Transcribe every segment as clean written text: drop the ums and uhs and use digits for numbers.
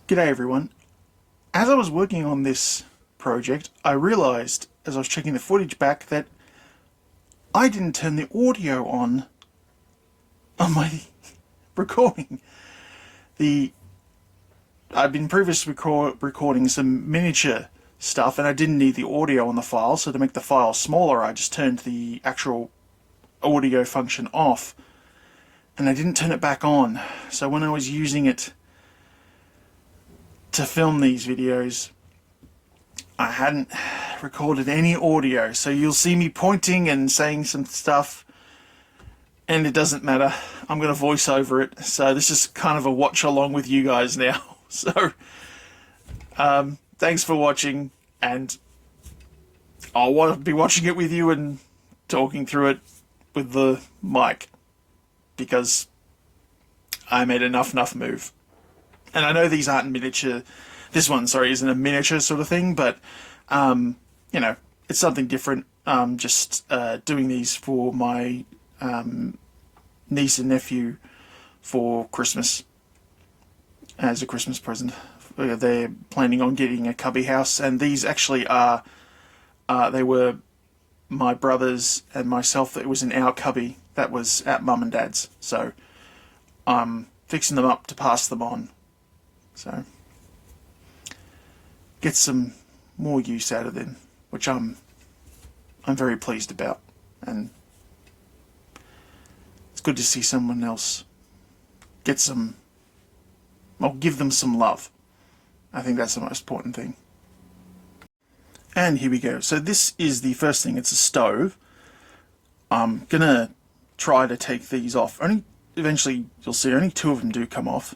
G'day everyone. As I was working on this project, I realised as I was checking the footage back that I didn't turn the audio on my recording. I've been previously recording some miniature stuff and I didn't need the audio on the file, so to make the file smaller I just turned the actual audio function off and I didn't turn it back on. So when I was using it to film these videos, I hadn't recorded any audio, so you'll see me pointing and saying some stuff and it doesn't matter. I'm going to voice over it, so this is kind of a watch along with you guys now. So thanks for watching, and I'll be watching it with you and talking through it with the mic because I made enough move. And I know these aren't miniature, this one, sorry, isn't a miniature sort of thing, but, you know, it's something different. Just doing these for my niece and nephew for Christmas, as a Christmas present. They're planning on getting a cubby house, and these actually are, they were my brothers and myself. It was in our cubby that was at Mum and Dad's, so I'm fixing them up to pass them on. So, get some more use out of them, which I'm very pleased about, and it's good to see someone else get some, well, give them some love. I think that's the most important thing. And here we go. So this is the first thing. It's a stove. I'm gonna try to take these off. Eventually, you'll see only two of them do come off.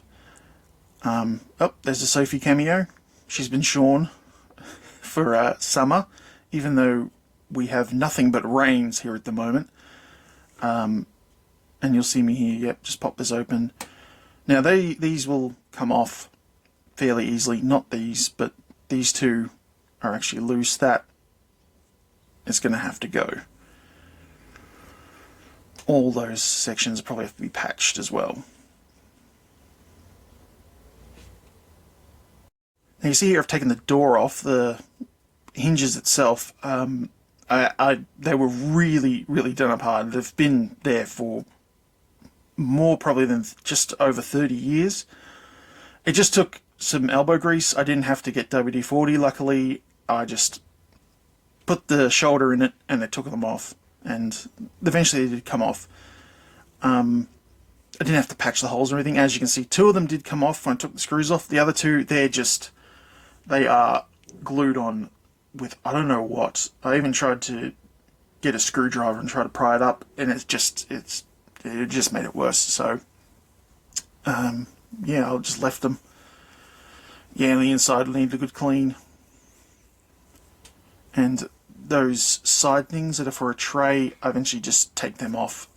Oh, there's a Sophie cameo. She's been shorn for summer, even though we have nothing but rains here at the moment. And you'll see me here. Yep, just pop this open. Now these will come off fairly easily. Not these, but these two are actually loose. That is going to have to go. All those sections probably have to be patched as well. Now you see here I've taken the door off, the hinges itself. They were really done up hard. They've been there for more probably than just over 30 years. It just took some elbow grease. I didn't have to get WD-40, luckily. I just put the shoulder in it and it took them off. And eventually they did come off. I didn't have to patch the holes or anything. As you can see, two of them did come off when I took the screws off. The other two, they are glued on with I don't know what. I even tried to get a screwdriver and try to pry it up, and it just made it worse. So yeah, I just left them. Yeah, and the inside needed a good clean. And those side things that are for a tray, I eventually just take them off.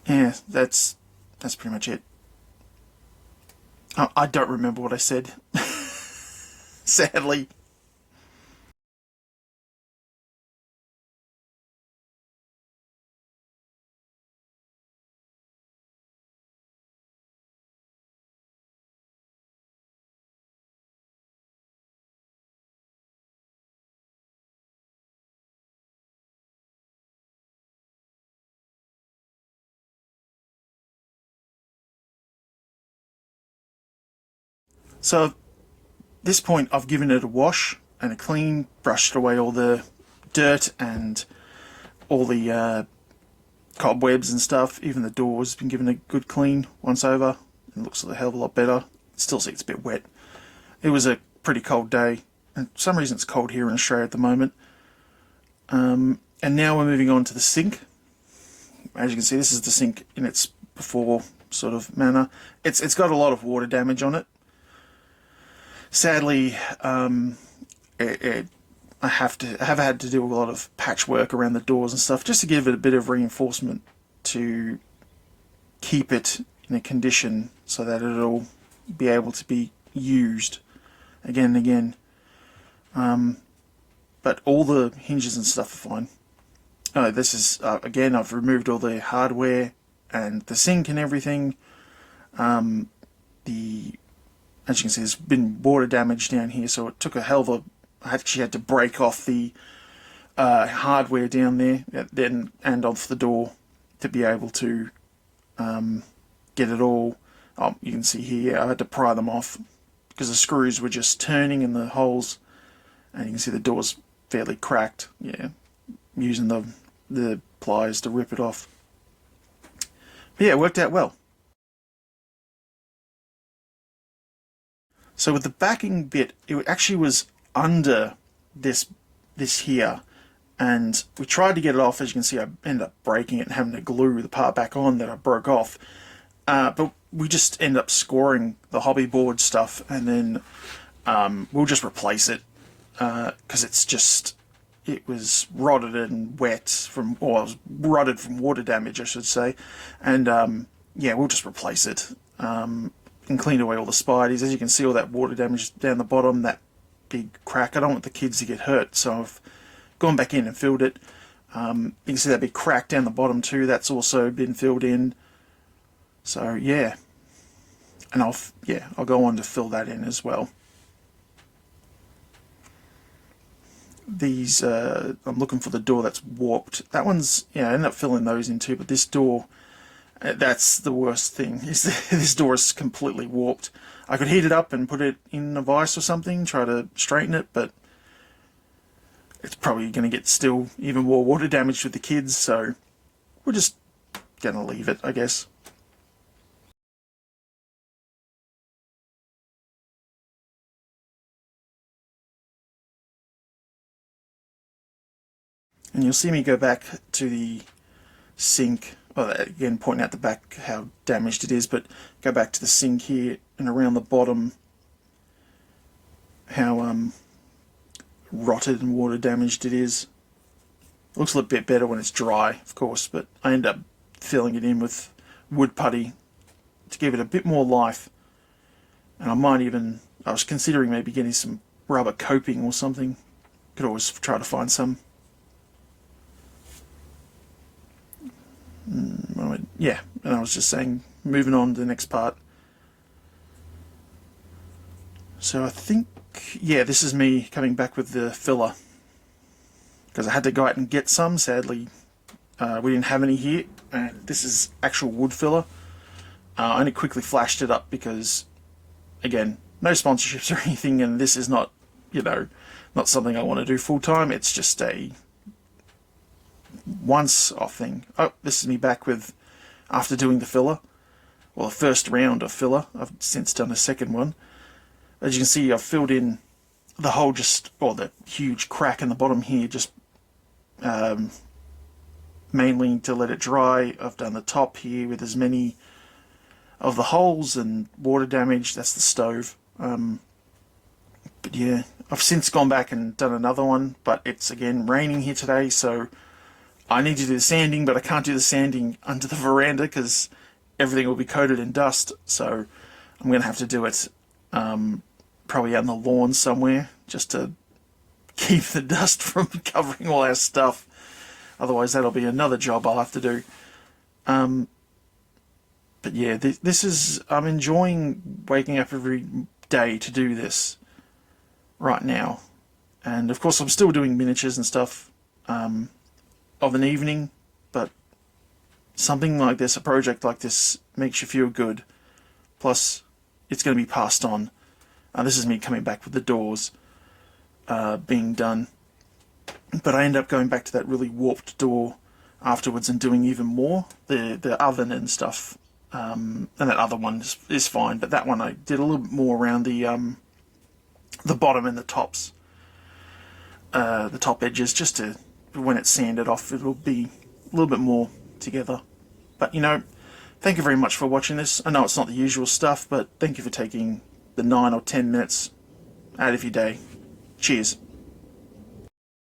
Yeah, that's pretty much it. I don't remember what I said, sadly. So at this point I've given it a wash and a clean, brushed away all the dirt and all the cobwebs and stuff. Even the door's been given a good clean once over. It looks a hell of a lot better. Still see it's a bit wet. It was a pretty cold day, and for some reason it's cold here in Australia at the moment. And now we're moving on to the sink. As you can see, this is the sink in its before sort of manner. It's got a lot of water damage on it. Sadly, I have had to do a lot of patchwork around the doors and stuff just to give it a bit of reinforcement to keep it in a condition so that it'll be able to be used again and again. But all the hinges and stuff are fine. This is again, I've removed all the hardware and the sink and everything. The As you can see, there's been water damage down here, so it took a hell of a... I actually had to break off the hardware down there, then and off the door to be able to get it all... Oh, you can see here, I had to pry them off because the screws were just turning in the holes, and you can see the door's fairly cracked. Yeah, using the pliers to rip it off. But yeah, it worked out well. So with the backing bit, it actually was under this here, and we tried to get it off. As you can see, I ended up breaking it and having to glue the part back on that I broke off. But we just ended up scoring the hobby board stuff, and then we'll just replace it because it was rotted and wet from, or it was rotted from water damage, I should say, and yeah, we'll just replace it. And cleaned away all the spideys. As you can see, all that water damage down the bottom, that big crack. I don't want the kids to get hurt, so I've gone back in and filled it. You can see that big crack down the bottom too. That's also been filled in. So yeah, and I'll go on to fill that in as well. These I'm looking for the door that's warped. That one's, yeah, I ended up filling those in too. But this door, that's the worst thing. Is this door is completely warped. I could heat it up and put it in a vise or something, try to straighten it, but it's probably going to get still even more water damage with the kids, so we're just going to leave it, I guess. And you'll see me go back to the sink. Well, again, pointing out the back how damaged it is, but go back to the sink here and around the bottom, how rotted and water damaged it is. It looks a little bit better when it's dry, of course, but I end up filling it in with wood putty to give it a bit more life. And I was considering maybe getting some rubber coping or something. Could always try to find some. Yeah, and I was just saying, moving on to the next part. So I think, yeah, this is me coming back with the filler, because I had to go out and get some. Sadly, we didn't have any here, and this is actual wood filler. I only quickly flashed it up because, again, no sponsorships or anything, and this is not, not something I want to do full time. It's just a once-off thing. Oh, this is me back with, after doing the filler, well, the first round of filler. I've since done a second one. As you can see, I've filled in the hole, the huge crack in the bottom here, just mainly to let it dry. I've done the top here with as many of the holes and water damage. That's the stove. But yeah, I've since gone back and done another one, but it's again raining here today, so I need to do the sanding, but I can't do the sanding under the veranda because everything will be coated in dust, so I'm going to have to do it probably out on the lawn somewhere, just to keep the dust from covering all our stuff. Otherwise that'll be another job I'll have to do. But yeah, this is... I'm enjoying waking up every day to do this right now. And of course I'm still doing miniatures and stuff of an evening, but something like this, a project like this, makes you feel good. Plus, it's going to be passed on. This is me coming back with the doors being done. But I end up going back to that really warped door afterwards and doing even more. The oven and stuff. And that other one is fine, but that one I did a little bit more around the bottom and the tops. The top edges, just to, when it's sanded off, it'll be a little bit more together. But, thank you very much for watching this. I know it's not the usual stuff, but thank you for taking the 9 or 10 minutes out of your day. Cheers.